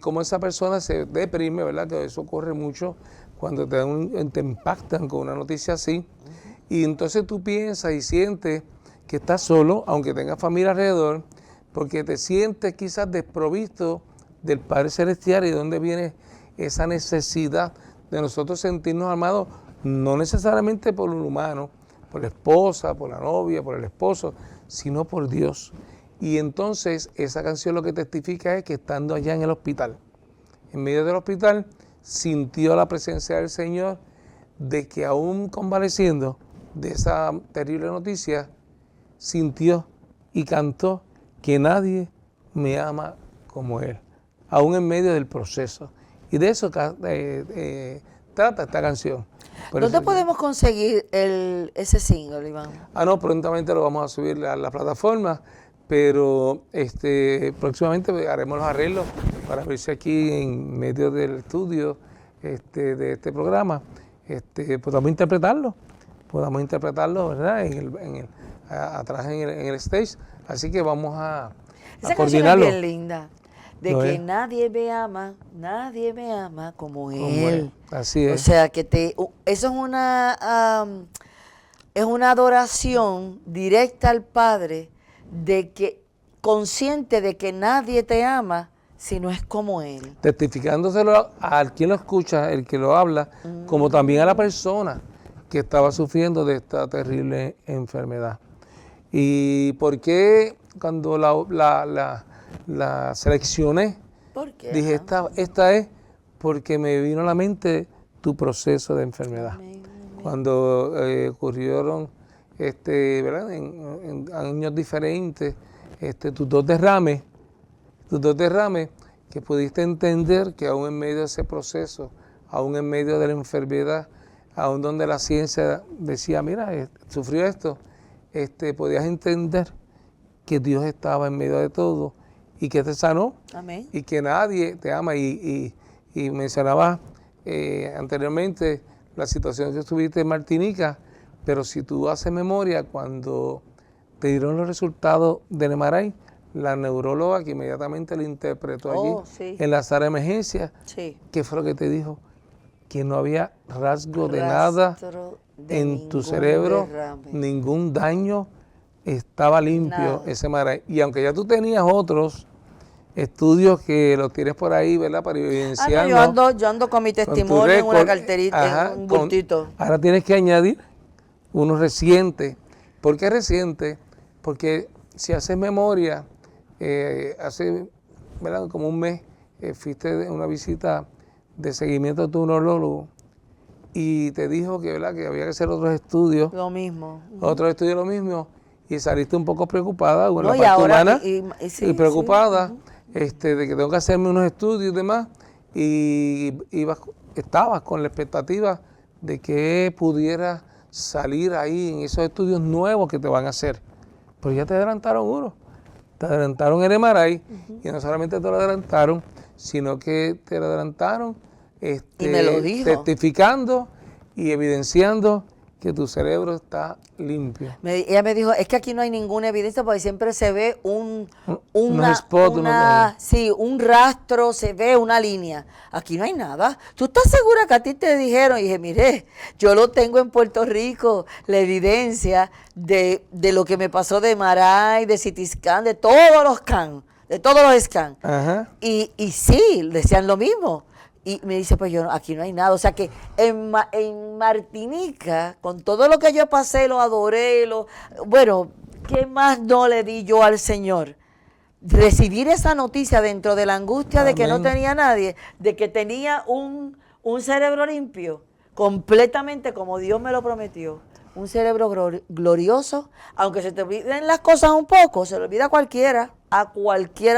Como esa persona se deprime, ¿verdad? Que eso ocurre mucho cuando te impactan con una noticia así. Y entonces tú piensas y sientes que estás solo, aunque tengas familia alrededor, porque te sientes quizás desprovisto del Padre Celestial. ¿Y de dónde viene esa necesidad de nosotros sentirnos amados? No necesariamente por un humano, por la esposa, por la novia, por el esposo, sino por Dios. Y entonces esa canción lo que testifica es que estando allá en el hospital, en medio del hospital, sintió la presencia del Señor, de que aún convaleciendo de esa terrible noticia, sintió y cantó que nadie me ama como Él, aún en medio del proceso. Y de eso trata esta canción. ¿Dónde podemos conseguir ese single, Iván? No, prontamente lo vamos a subir a la plataforma, pero próximamente haremos los arreglos para verse aquí en medio del estudio de este programa, podamos interpretarlo, ¿verdad? Atrás en el stage. Así que vamos a esa coordinarlo. Canción es bien linda, de que nadie me ama como él. Así es. O sea, que eso es una adoración directa al Padre, de que consciente de que nadie te ama si no es como Él. Testificándoselo a quien lo escucha, el que lo habla, como también a la persona que estaba sufriendo de esta terrible enfermedad. ¿Y por qué cuando la seleccioné? ¿Por qué? Dije, esta es porque me vino a la mente tu proceso de enfermedad. Amén, amén. Cuando ocurrieron ¿verdad? En años diferentes, tus dos derrames, que pudiste entender que aún en medio de ese proceso, aún en medio de la enfermedad, aún donde la ciencia decía, mira, sufrió esto, podías entender que Dios estaba en medio de todo y que te sanó. Amén. Y que nadie te ama. Y mencionabas anteriormente la situación que estuviste en Martinica, pero si tú haces memoria, cuando te dieron los resultados del MRI, la neuróloga que inmediatamente lo interpretó allí Sí. en la sala de emergencia, Sí. ¿qué fue lo que te dijo? Que no había rasgo de nada Rastro de en tu ningún cerebro, derrame. ningún daño, estaba limpio Nada. ese MRI. Y aunque ya tú tenías otros estudios que los tienes por ahí, ¿verdad? Para evidenciar. Yo ando con mi testimonio en una récord, carterita, en un bultito. Ahora tienes que añadir uno reciente. ¿Por qué reciente? Porque si haces memoria, hace, ¿verdad? Como un mes fuiste de una visita de seguimiento a tu neurólogo y te dijo que, ¿verdad? Que había que hacer otros estudios. Lo mismo. Otros estudios lo mismo. Y saliste un poco preocupada, con No, la y parte ahora- humana, y sí, y preocupada sí. de que tengo que hacerme unos estudios y demás, y estabas con la expectativa de que pudiera salir ahí en esos estudios nuevos que te van a hacer. Pero ya te adelantaron uno, te adelantaron el MRI, y no solamente te lo adelantaron, sino que te lo adelantaron Y me lo dijo. testificando y evidenciando que tu cerebro está limpio. Ella me dijo, es que aquí no hay ninguna evidencia porque siempre se ve un rastro, se ve una línea. Aquí no hay nada. ¿Tú estás segura que a ti te dijeron? Y dije, mire, yo lo tengo en Puerto Rico, la evidencia de lo que me pasó de MRI, de CT scan, de todos los scans. Ajá. Y sí, decían lo mismo. Y me dice, pues aquí no hay nada. O sea que en Martinica, con todo lo que yo pasé, lo adoré, bueno, ¿qué más no le di yo al Señor? Recibir esa noticia dentro de la angustia de que no Amén. tenía nadie, de que tenía un cerebro limpio, completamente como Dios me lo prometió. Un cerebro glorioso, aunque se te olviden las cosas un poco, se le olvida a cualquiera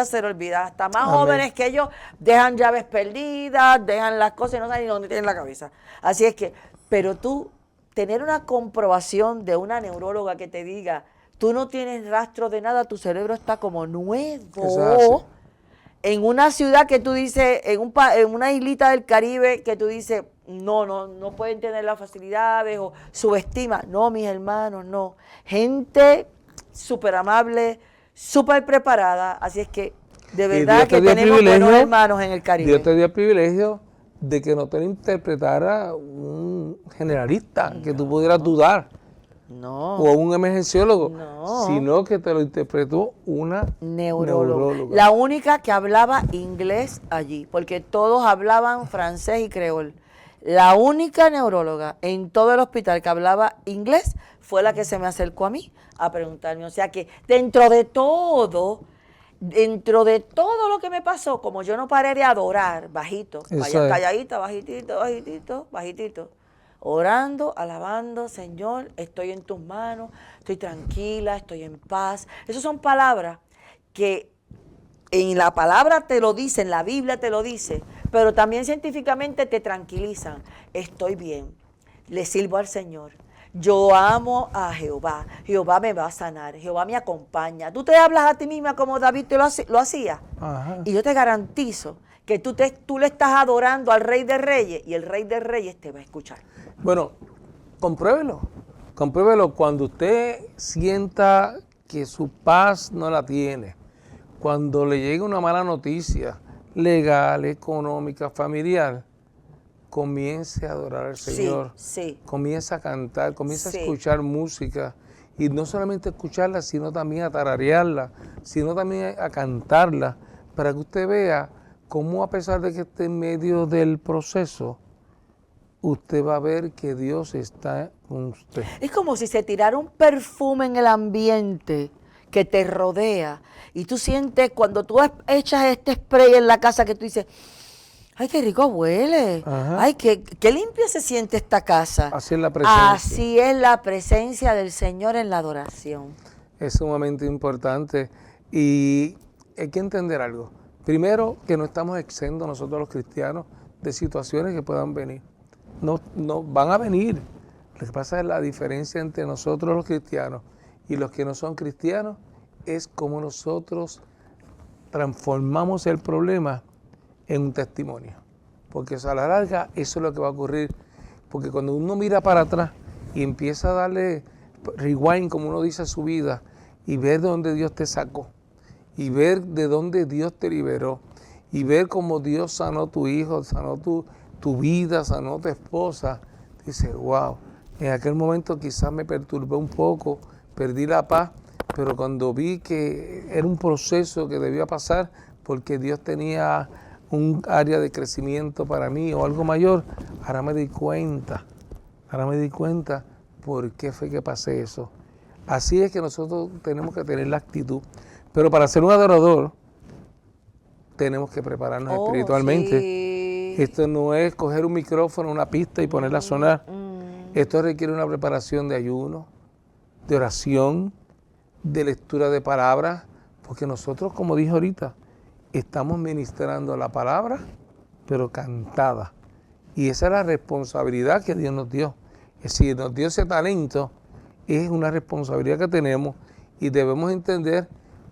se le olvida, hasta más Amén. jóvenes que ellos dejan llaves perdidas, dejan las cosas y no saben ni dónde tienen la cabeza. Así es que, pero tú, tener una comprobación de una neuróloga que te diga, tú no tienes rastro de nada, tu cerebro está como nuevo. Eso es así. En una ciudad que tú dices, en una islita del Caribe que tú dices, no pueden tener las facilidades o subestima. No, mis hermanos, no. Gente súper amable, súper preparada. Así es que, de Y verdad Dios te que dio el tenemos buenos privilegio, hermanos en el Caribe. Dios te dio el privilegio de que no te lo interpretara un generalista, que tú pudieras dudar, No. o un emergenciólogo, No. sino que te lo interpretó una neuróloga. La única que hablaba inglés allí, porque todos hablaban francés y creol. La única neuróloga en todo el hospital que hablaba inglés fue la que se me acercó a mí a preguntarme. O sea que dentro de todo lo que me pasó, como yo no paré de adorar, bajito, Eso vaya es. calladita, bajitito, orando, alabando, Señor, estoy en tus manos, estoy tranquila, estoy en paz. Esas son palabras que en la palabra te lo dice, en la Biblia te lo dice, pero también científicamente te tranquilizan. Estoy bien, le sirvo al Señor. Yo amo a Jehová. Jehová me va a sanar. Jehová me acompaña. Tú te hablas a ti misma como David te lo hacía. Ajá. Y yo te garantizo que tú le estás adorando al Rey de Reyes y el Rey de Reyes te va a escuchar. Bueno, compruébelo cuando usted sienta que su paz no la tiene, cuando le llega una mala noticia legal, económica, familiar, comience a adorar al Señor, Sí. comience a cantar, comience Sí. a escuchar música, y no solamente escucharla, sino también a tararearla, sino también a cantarla, para que usted vea cómo, a pesar de que esté en medio del proceso, usted va a ver que Dios está con usted. Es como si se tirara un perfume en el ambiente que te rodea y tú sientes cuando tú echas este spray en la casa que tú dices, ay, qué rico huele, Ajá. ay, qué limpia se siente esta casa. Así es la presencia. Así es la presencia del Señor en la adoración. Es sumamente importante y hay que entender algo. Primero, que no estamos exentos nosotros los cristianos de situaciones que puedan venir. No van a venir. Lo que pasa es la diferencia entre nosotros los cristianos y los que no son cristianos es cómo nosotros transformamos el problema en un testimonio. Porque a la larga eso es lo que va a ocurrir. Porque cuando uno mira para atrás y empieza a darle rewind, como uno dice, a su vida y ver de dónde Dios te sacó y ver de dónde Dios te liberó y ver cómo Dios sanó tu hijo, sanó tu vida, sanó tu esposa, dice, wow, en aquel momento quizás me perturbé un poco, perdí la paz, pero cuando vi que era un proceso que debía pasar porque Dios tenía un área de crecimiento para mí o algo mayor, ahora me di cuenta por qué fue que pasé eso. Así es que nosotros tenemos que tener la actitud, pero para ser un adorador tenemos que prepararnos espiritualmente. Sí. Esto no es coger un micrófono, una pista y ponerla a sonar. Esto requiere una preparación de ayuno, de oración, de lectura de palabras, porque nosotros, como dije ahorita, estamos ministrando la palabra, pero cantada. Y esa es la responsabilidad que Dios nos dio. Es decir, nos dio ese talento, es una responsabilidad que tenemos y debemos entender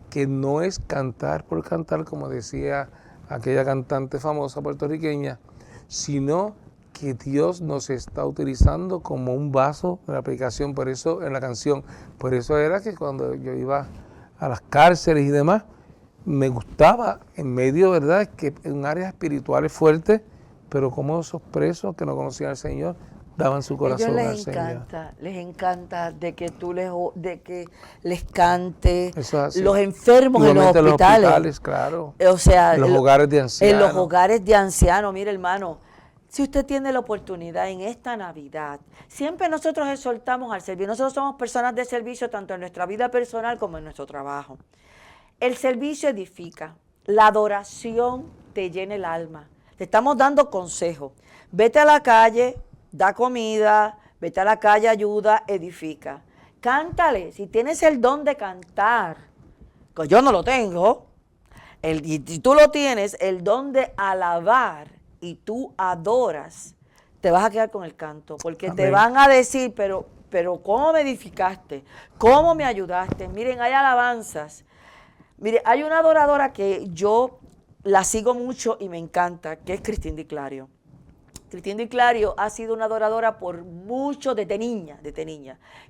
que no es cantar por cantar, como decía aquella cantante famosa puertorriqueña, sino que Dios nos está utilizando como un vaso de la aplicación. Por eso en la canción, por eso era que cuando yo iba a las cárceles y demás, me gustaba en medio, ¿verdad?, que en áreas espirituales fuertes, pero como esos presos que no conocían al Señor daban su corazón al Señor. Les encanta de que tú les cantes, Eso es así. los enfermos en los Igualmente hospitales. Claro. O sea, En los hogares de ancianos. En los hogares de ancianos, mire hermano, si usted tiene la oportunidad en esta Navidad, siempre nosotros exhortamos al servicio. Nosotros somos personas de servicio tanto en nuestra vida personal como en nuestro trabajo. El servicio edifica, la adoración te llena el alma. Te estamos dando consejos. Vete a la calle, da comida, vete a la calle, ayuda, edifica. Cántale, si tienes el don de cantar, que yo no lo tengo, y tú lo tienes, el don de alabar y tú adoras, te vas a quedar con el canto, porque Amén. te van a decir, pero ¿cómo me edificaste? ¿Cómo me ayudaste? Miren, hay alabanzas. Mire, hay una adoradora que yo la sigo mucho y me encanta, que es Cristín Di Clario. Cristín Di Clario ha sido una adoradora por mucho desde niña.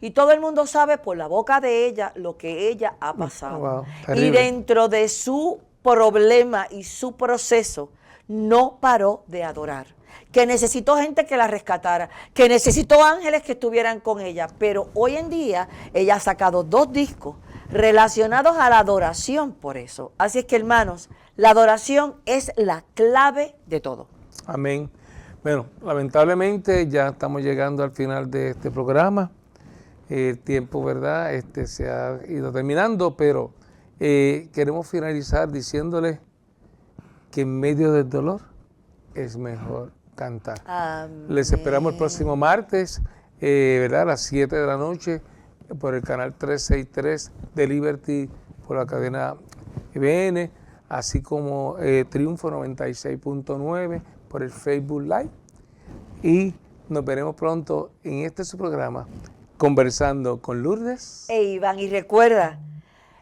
Y todo el mundo sabe por la boca de ella lo que ella ha pasado. Wow, y terrible. dentro de su problema y su proceso, no paró de adorar. Que necesitó gente que la rescatara, que necesitó ángeles que estuvieran con ella. Pero hoy en día ella ha sacado 2 discos relacionados a la adoración por eso. Así es que, hermanos, la adoración es la clave de todo. Amén. Bueno, lamentablemente ya estamos llegando al final de este programa. El tiempo, ¿verdad?, se ha ido terminando, pero queremos finalizar diciéndole que en medio del dolor es mejor cantar. Amén. Les esperamos el próximo martes, ¿verdad?, a las 7 de la noche por el canal 363 de Liberty, por la cadena IBN, así como Triunfo 96.9 por el Facebook Live. Y nos veremos pronto en su programa, Conversando con Lourdes E Iván, y recuerda,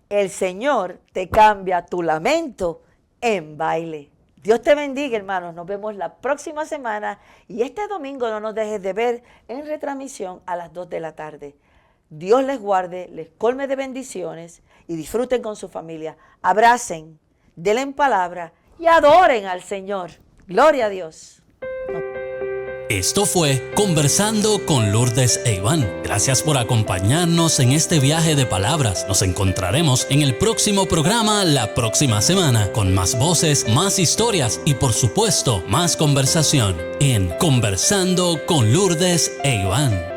el Señor te cambia tu lamento en baile. Dios te bendiga, hermanos. Nos vemos la próxima semana y este domingo no nos dejes de ver en retransmisión a las 2 de la tarde. Dios les guarde, les colme de bendiciones y disfruten con su familia. Abracen, denle en palabra y adoren al Señor. Gloria a Dios. Esto fue Conversando con Lourdes e Iván. Gracias por acompañarnos en este viaje de palabras. Nos encontraremos en el próximo programa la próxima semana con más voces, más historias y por supuesto más conversación en Conversando con Lourdes e Iván.